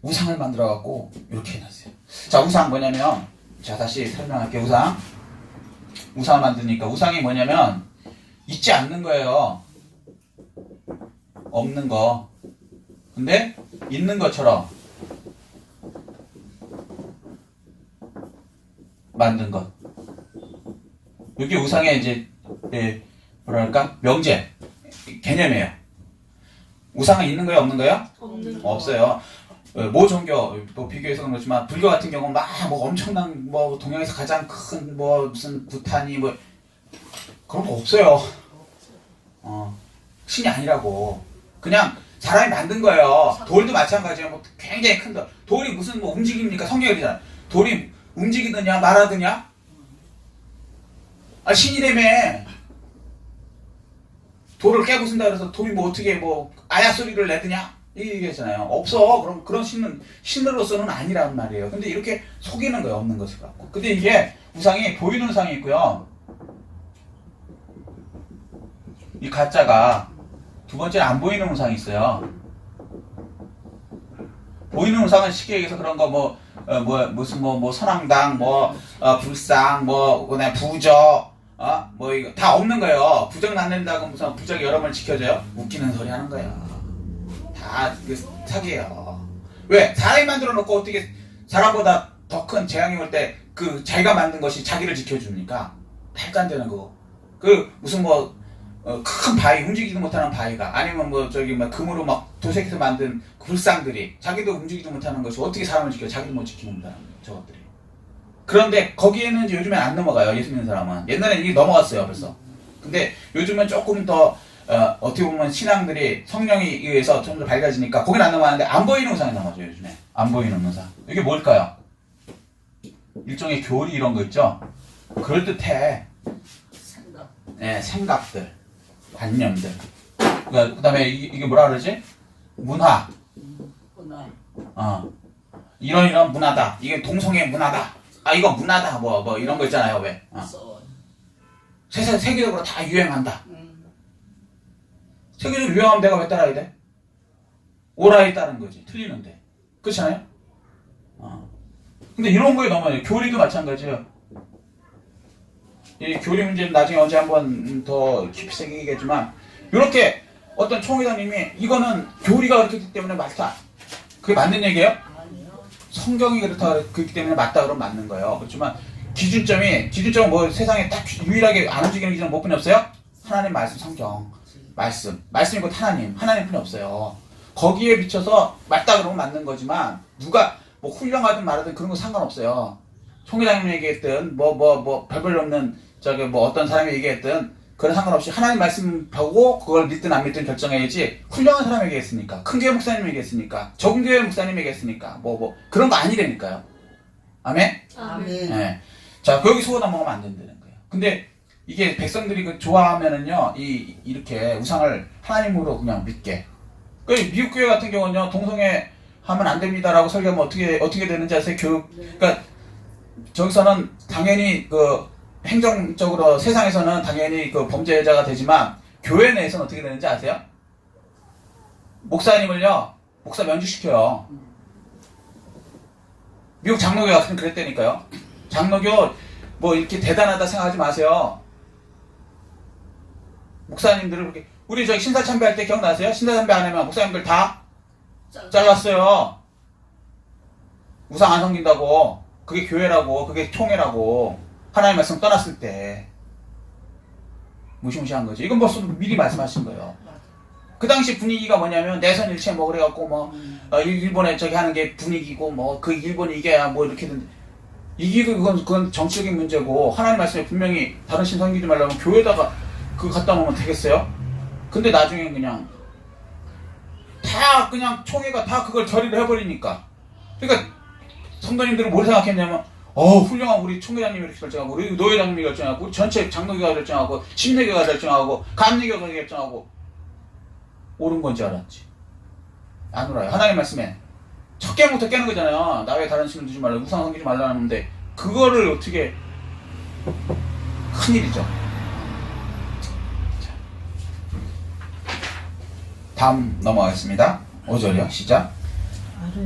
우상을 만들어 갖고 이렇게 해놨어요. 자, 우상 뭐냐면 자 다시 설명할게요. 우상을 만드니까 우상이 뭐냐면 있지 않는 거예요. 없는 거. 근데 있는 것처럼 만든 것. 이게 우상의 이제 뭐랄까 명제 개념이에요. 우상은 있는 거예요, 없는 거예요? 없는 거. 없어요. 모 종교 뭐 비교해서 그렇지만 불교 같은 경우는 막 뭐 엄청난 뭐 동양에서 가장 큰 뭐 무슨 구탄이 뭐 그런 거 없어요. 신이 아니라고 그냥 사람이 만든 거예요. 돌도 마찬가지예요. 뭐 굉장히 큰 돌. 돌이 무슨 뭐 움직입니까? 성경에 그러잖아. 돌이 움직이느냐 말하느냐? 아 신이라며. 돌을 깨고 쓴다 그래서 돌이 뭐 어떻게 뭐 아야 소리를 내느냐? 이 얘기했잖아요. 없어. 그럼 그런 신으로서는 아니란 말이에요. 근데 이렇게 속이는 거예요. 없는 것을 갖고. 근데 이게 우상이 보이는 우상이 있고요. 이 가짜가 두 번째는 안 보이는 우상이 있어요. 보이는 우상은 쉽게 얘기해서 그런 거 무슨 선왕당 불상 그다음에 부적 뭐 이거 다 없는 거예요. 부적 낳는다고 무슨 부적 여러 번 지켜줘요? 웃기는 소리 하는 거예요. 다 사기예요. 왜? 사람이 만들어 놓고 어떻게 사람보다 더 큰 재앙이 올 때 그 자기가 만든 것이 자기를 지켜줍니까? 말도 안 되는 거. 그 무슨 큰 바위 움직이지도 못하는 바위가 아니면 금으로 막 도색해서 만든 불상들이 자기도 움직이지 못하는 것이 어떻게 사람을 지켜? 자기도 못 지키는 거라는 거예요. 저것들이. 그런데 거기에는 이제 요즘엔 안 넘어가요. 예수 믿는 사람은. 옛날에는 이게 넘어갔어요. 벌써. 근데 요즘은 조금 더 어떻게 보면 신앙들이 성령에 의해서 좀 더 밝아지니까 거긴 안 넘어가는데 안 보이는 우상이 넘어가죠. 요즘에. 안 보이는 우상. 이게 뭘까요? 일종의 교리 이런 거 있죠? 그럴듯해. 생각. 네, 생각들. 관념들. 그 다음에 이게 뭐라 그러지? 문화. 문화. 이런 문화다. 이게 동성애 문화다. 이거 문화다. 뭐 이런 거 있잖아요. 왜? 세계적으로 다 유행한다. 세계적으로 유행하면 내가 왜 따라야 돼? 오라에 따른 거지. 틀리는데. 그렇잖아요? 근데 이런 거에 넘어요. 교리도 마찬가지예요. 이 교리 문제는 나중에 언제 한번 더 깊이 새기겠지만 이렇게 어떤 총회장님이 이거는 교리가 그렇기 때문에 맞다. 그게 맞는 얘기예요? 아니요. 성경이 그렇기 때문에 맞다 그러면 맞는 거예요. 그렇지만 기준점은 뭐 세상에 딱 유일하게 안 움직이는 기준은 뭐뿐이 없어요? 하나님 말씀, 성경. 말씀이 곧 하나님뿐이 없어요. 거기에 비춰서 맞다 그러면 맞는 거지만 누가 뭐 훌륭하든 말하든 그런 거 상관없어요. 총회장님 얘기했든 별별 없는 어떤 사람이 얘기했든 그런 상관없이 하나님 말씀 보고 그걸 믿든 안 믿든 결정해야지 훌륭한 사람에게 했으니까 큰 교회 목사님에게 했으니까 적은 교회 목사님에게 했으니까 뭐 그런 거 아니라니까요. 아멘? 아멘. 네. 자, 거기 속아 넘어가면 안 된다는 거예요. 근데 이게 백성들이 그 좋아하면은요, 이렇게 우상을 하나님으로 그냥 믿게. 그 미국 교회 같은 경우는요, 동성애 하면 안 됩니다라고 설교하면 어떻게 되는지 아세요? 그러니까 저기서는 당연히 그 행정적으로 세상에서는 당연히 그 범죄자가 되지만 교회 내에서는 어떻게 되는지 아세요? 목사님을요, 목사 면직시켜요. 미국 장로교 같은 그랬다니까요. 장로교 뭐 이렇게 대단하다 생각하지 마세요. 목사님들을 그렇게 우리 저기 신사참배 할 때 기억나세요? 신사참배 안 하면 목사님들 다 잘랐어요. 우상 안 섬긴다고. 그게 교회라고. 그게 총회라고. 하나님 말씀 떠났을 때 무시무시한 거죠. 이건 벌써 미리 말씀하신 거예요. 그 당시 분위기가 뭐냐면 내선 일체 뭐 그래갖고 뭐 일본에 저기 하는 게 분위기고 뭐 그 일본이 이겨야 뭐 이렇게든 이기고 그건 정치적인 문제고 하나님 말씀에 분명히 다른 신 섬기지 말라면 교회에다가 그거 갖다 놓으면 되겠어요? 근데 나중에 그냥 다 그냥 총회가 다 그걸 결의를 해버리니까 그러니까 성도님들은 뭘 생각했냐면 훌륭한 우리 총회장님이 이렇게 결정하고 우리 노회장님이 결정하고 우리 전체 장로교가 결정하고 심내교가 결정하고 감리교가 결정하고 옳은 건지 알았지. 안 옳아요. 하나님 말씀에 첫 개부터 깨는 거잖아요. 나 외에 다른 신을 두지 말라 우상 섬기지 말라는데 그거를 어떻게 큰일이죠. 다음 넘어가겠습니다. 5절이요. 시작.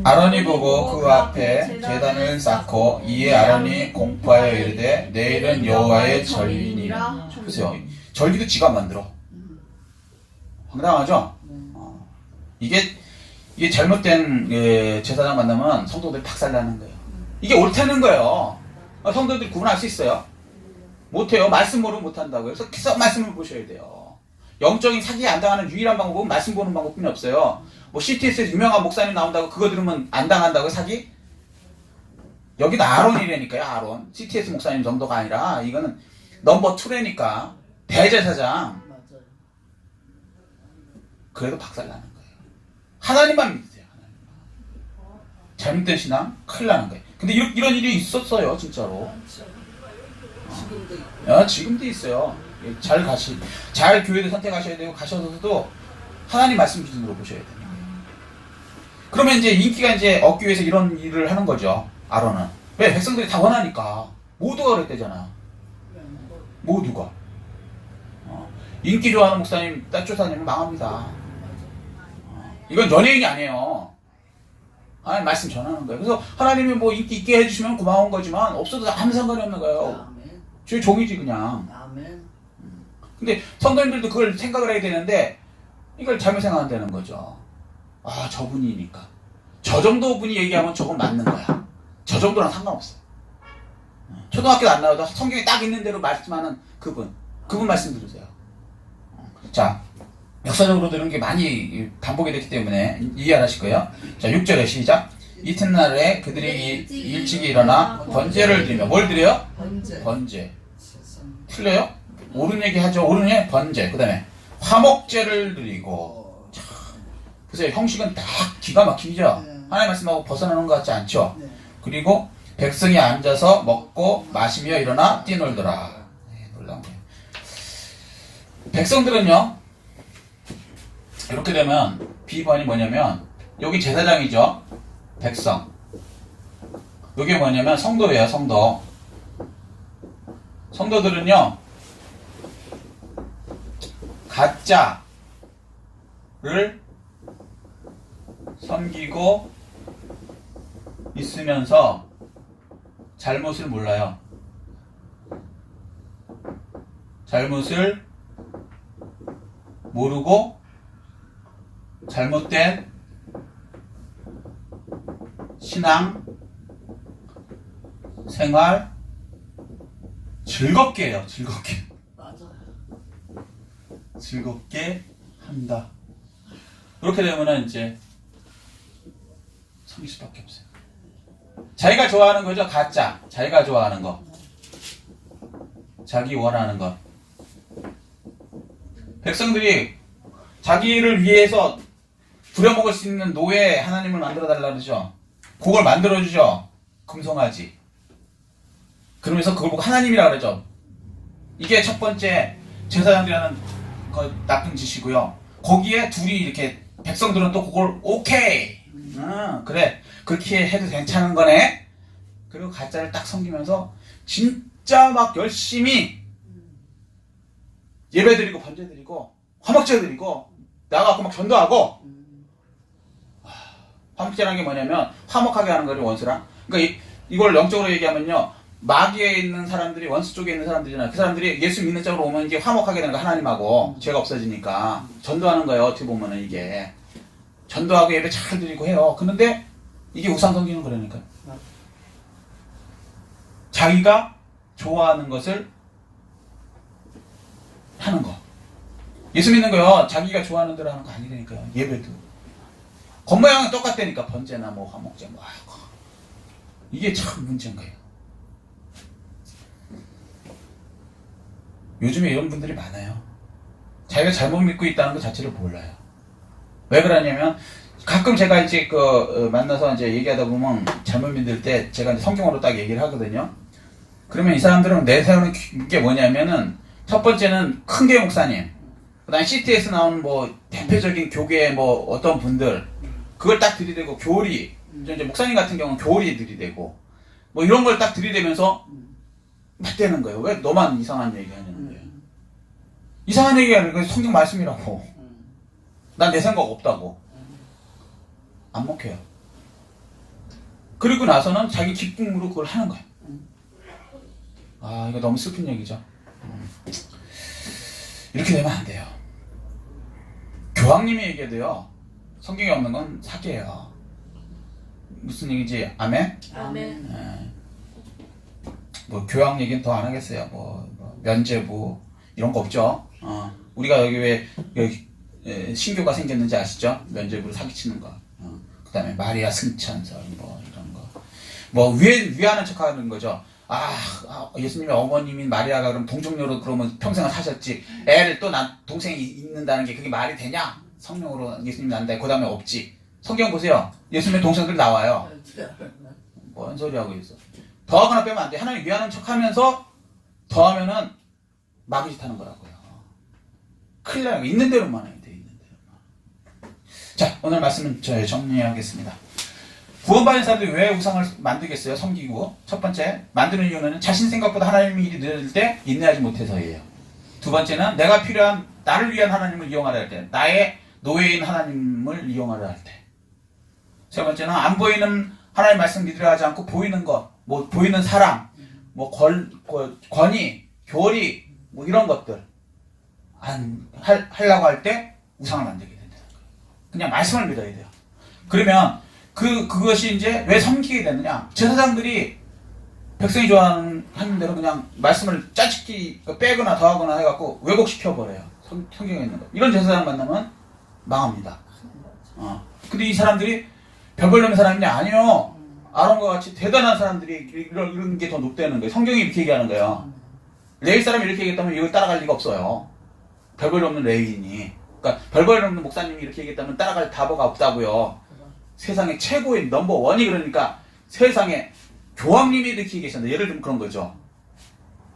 아론이 보고 그 앞에 제단을 쌓고 이에 아론이 공포하여 이르되 내일은 여호와의 절기니라. 보세요. 절기도 지가 만들어. 황당하죠? 이게 잘못된 제사장 만나면 성도들이 박살나는 거예요. 이게 옳다는 거예요. 성도들이 구분할 수 있어요? 못해요. 말씀 모르면 못한다고요. 그래서 계속 말씀을 보셔야 돼요. 영적인 사기에 안 당하는 유일한 방법은 말씀 보는 방법뿐이 없어요. 뭐 CTS에서 유명한 목사님 나온다고 그거 들으면 안 당한다고 사기? 여기도 아론이라니까요. 아론. CTS 목사님 정도가 아니라 이거는 넘버 2라니까 대제사장. 맞아요. 그래도 박살나는 거예요. 하나님만 믿으세요. 하나님만. 잘못된 신앙 큰일 나는 거예요. 근데 이런 일이 있었어요. 진짜로. 지금도 있고. 지금도 있어요. 잘 교회를 선택하셔야 되고 가셔서도 하나님 말씀 기준으로 보셔야 돼요. 그러면 이제 인기가 이제 얻기 위해서 이런 일을 하는 거죠. 아론은. 왜? 백성들이 다 원하니까. 모두가 그랬대잖아. 모두가. 인기 좋아하는 목사님, 쫓아다니면 망합니다. 이건 연예인이 아니에요. 하나님 말씀 전하는 거예요. 그래서 하나님이 뭐 인기 있게 해주시면 고마운 거지만 없어도 아무 상관이 없는 거예요. 아멘. 저희 종이지 그냥. 아멘. 근데 성도님들도 그걸 생각을 해야 되는데 이걸 잘못 생각한다는 거죠. 저분이니까. 저 정도 분이 얘기하면 저건 맞는 거야. 저 정도랑 상관없어요. 초등학교도 안 나와도 성경에 딱 있는 대로 말씀하는 그분 말씀 들으세요. 자, 역사적으로 들은 게 많이 반복이 됐기 때문에 이해 안 하실 거예요. 자, 6절에 시작. 이튿날에 그들이 일찍이 일어나 번제를 드리며 뭘 드려요? 번제. 틀려요? 옳은 얘기 하죠. 옳은 얘기 번제. 그 다음에 화목제를 드리고. 자, 보세요. 형식은 딱 기가 막히죠. 하나님 말씀하고 벗어나는 것 같지 않죠. 그리고 백성이 앉아서 먹고 마시며 일어나 뛰놀더라. 놀라운 거예요. 백성들은요, 이렇게 되면 비번이 뭐냐면 여기 제사장이죠. 백성. 이게 뭐냐면 성도예요. 성도. 성도들은요 가짜를 섬기고 있으면서 잘못을 몰라요. 잘못을 모르고 잘못된 신앙 생활 즐겁게 해요. 즐겁게. 맞아요. 즐겁게 한다. 그렇게 되면은 이제 섬길 수밖에 없어요. 자기가 좋아하는 거죠. 가짜. 자기가 좋아하는 거. 자기 원하는 것. 백성들이 자기를 위해서 부려먹을 수 있는 노예 하나님을 만들어 달라 그러죠. 그걸 만들어 주죠. 금송아지. 그러면서 그걸 보고 하나님이라 그러죠. 이게 첫 번째 제사장들이라는 나쁜 짓이고요. 거기에 둘이 이렇게 백성들은 또 그걸 오케이. 그래. 그렇게 해도 괜찮은 거네. 그리고 가짜를 딱 섬기면서 진짜 막 열심히 예배드리고 번제드리고 화목제드리고 나가고 막 전도하고. 화목제라는 게 뭐냐면 화목하게 하는 거죠, 원수랑. 그러니까 이걸 영적으로 얘기하면요, 마귀에 있는 사람들이 원수 쪽에 있는 사람들이잖아요. 그 사람들이 예수 믿는 쪽으로 오면 이게 화목하게 되는 거, 하나님하고 죄가 없어지니까 전도하는 거예요. 어떻게 보면은 이게 전도하고 예배 잘 드리고 해요. 그런데 이게 우상 섬기는 거라니까요. 자기가 좋아하는 것을 하는 거. 예수 믿는 거요, 자기가 좋아하는 대로 하는 거 아니라니까요. 예배도 겉모양은 똑같다니까. 번제나 뭐 화목제 뭐. 이게 참 문제인 거예요. 요즘에 이런 분들이 많아요. 자기가 잘못 믿고 있다는 것 자체를 몰라요. 왜 그러냐면 가끔 제가 이제 만나서 이제 얘기하다 보면 잘못 믿을 때 제가 이제 성경으로 딱 얘기를 하거든요. 그러면 이 사람들은 내세우는 게 뭐냐면은 첫 번째는 큰 교 목사님, 그다음에 CT에서 나오는 뭐 대표적인 교계의 뭐 어떤 분들, 그걸 딱 들이대고 교리, 이제 목사님 같은 경우는 교리 들이대고 뭐 이런 걸 딱 들이대면서 맞대는 거예요. 왜 너만 이상한 얘기 하냐는 거예요. 이상한 얘기 하는 거 성경 말씀이라고. 난 내 생각 없다고. 안 먹혀요. 그리고 나서는 자기 기쁨으로 그걸 하는 거예요. 아, 이거 너무 슬픈 얘기죠. 이렇게 되면 안 돼요. 교황님이 얘기해도요, 성경에 없는 건 사기예요. 무슨 얘기지? 아멘? 아멘. 뭐 교황 얘기는 더 안 하겠어요. 뭐 면죄부 이런 거 없죠. 우리가 여기 왜 여기 신교가 생겼는지 아시죠? 면죄부로 사기치는 거. 그다음에 마리아 승천설 뭐 이런 거. 뭐 위하는 척하는 거죠. 예수님의 어머님인 마리아가 그럼 동정녀로 그러면 평생을 사셨지. 애를 또 동생이 있는다는 게 그게 말이 되냐? 성령으로 예수님 난다. 그 다음에 없지. 성경 보세요. 예수님의 동생들 나와요. 뭔 소리 하고 있어. 더하거나 빼면 안 돼. 하나님 위하는 척하면서 더하면은 마귀짓 하는 거라고요. 큰일 나요. 있는 대로만 해야 돼. 있는 대로만. 자, 오늘 말씀은 정리하겠습니다. 구원받은 사람들이 왜 우상을 만들겠어요? 섬기고. 첫 번째, 만드는 이유는 자신 생각보다 하나님의 일이 늘을 때 인내하지 못해서예요. 두 번째는 내가 필요한 나를 위한 하나님을 이용하려 할 때, 나의 노예인 하나님을 이용하려 할 때. 세 번째는 안 보이는 하나님 말씀 믿으려 하지 않고 보이는 것, 뭐 보이는 사랑, 뭐 권위, 교리, 뭐 이런 것들 하려고 할 때 우상을 만들게 된다는 거예요. 그냥 말씀을 믿어야 돼요. 그러면 그것이 이제 왜 섬기게 되느냐? 제사장들이 백성이 좋아하는 대로 그냥 말씀을 짜집기 빼거나 더하거나 해갖고 왜곡시켜버려요. 성경에 있는 거. 이런 제사장 만나면 망합니다. 근데 이 사람들이 별별놈의 사람이냐? 아니요. 아론과 같이 대단한 사람들이 이런 게 더 높다는 거예요. 성경이 이렇게 얘기하는 거예요. 레위 사람이 이렇게 얘기했다면 이걸 따라갈 리가 없어요. 별별 없는 레위인이. 그러니까 별별 없는 목사님이 이렇게 얘기했다면 따라갈 답어가 없다고요. 세상의 최고의 넘버원이 그러니까 세상에 교황님이 이렇게 얘기하셨는데 예를 들면 그런 거죠.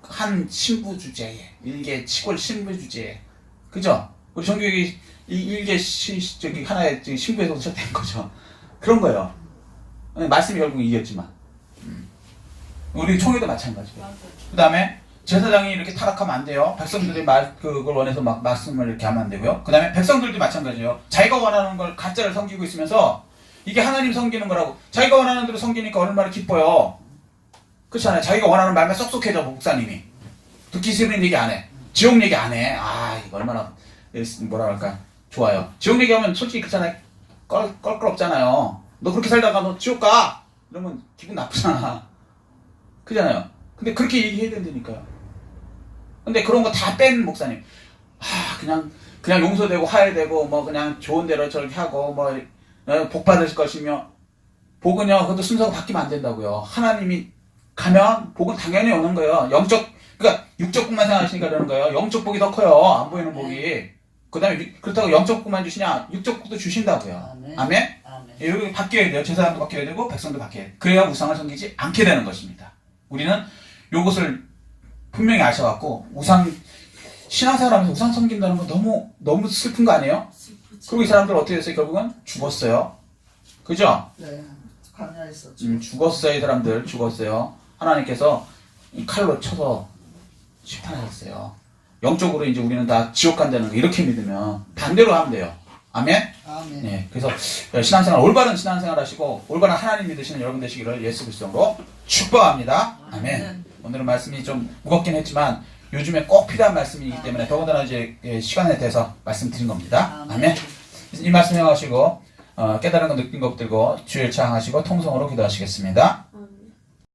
한 신부 주제에 일개 시골 신부 주제에 그죠? 우리 정교육이 일개 저기 하나의 신부에서 시작된 거죠. 그런 거예요. 말씀이 결국 이겼지만 우리 총회도 마찬가지고. 그 다음에 제사장이 이렇게 타락하면 안 돼요. 백성들이 그걸 원해서 막 말씀을 이렇게 하면 안 되고요. 그 다음에 백성들도 마찬가지예요. 자기가 원하는 걸 가짜를 섬기고 있으면서 이게 하나님 섬기는 거라고. 자기가 원하는 대로 섬기니까 얼마나 기뻐요. 그렇잖아요. 자기가 원하는 말만 쏙쏙해져. 목사님이 듣기 싫은 얘기 안 해. 지옥 얘기 안 해. 이거 얼마나 뭐라 그럴까 좋아요. 지옥 얘기하면 솔직히 그렇잖아요. 껄끄럽잖아요. 너 그렇게 살다가 너 지옥 가 이러면 기분 나쁘잖아. 그잖아요. 근데 그렇게 얘기해야 된다니까요. 근데 그런 거 다 뺀 목사님, 그냥 용서되고 화해되고 뭐 그냥 좋은 대로 저렇게 하고 뭐 복 받을 것이며, 복은요 그것도 순서가 바뀌면 안 된다고요. 하나님이 가면 복은 당연히 오는 거예요. 그러니까 육적 복만 생각하시니까 그러는 거예요. 영적 복이 더 커요. 안 보이는 복이. 그 다음에 그렇다고 영적 복만 주시냐? 육적 복도 주신다고요. 아멘. 아멘? 아멘. 여기 바뀌어야 돼요. 제사장도 바뀌어야 되고 백성도 바뀌어야 돼요. 그래야 우상을 섬기지 않게 되는 것입니다. 우리는 요것을 분명히 아셔갖고 신앙생활하면서 우상 섬긴다는 건 너무 슬픈 거 아니에요? 슬프지. 그리고 이 사람들 어떻게 됐어요? 결국은 죽었어요. 그죠? 네. 광야에서 죽었어요. 이 사람들 죽었어요. 하나님께서 이 칼로 쳐서 심판하셨어요. 영적으로 이제 우리는 다 지옥 간다는 거 이렇게 믿으면 반대로 하면 돼요. 아멘? 아멘. 네. 그래서 신앙생활, 올바른 신앙생활 하시고 올바른 하나님 믿으시는 여러분 되시기를 예수 그리스도로 축복합니다. 아멘. 오늘은 말씀이 좀 무겁긴 했지만 요즘에 꼭 필요한 말씀이기 때문에 더군다나 이제 시간에 대해서 말씀드린 겁니다. 아멘. 이 말씀 행하시고 깨달은 거 느낀 거 붙들고 주의 창하시고 통성으로 기도하시겠습니다.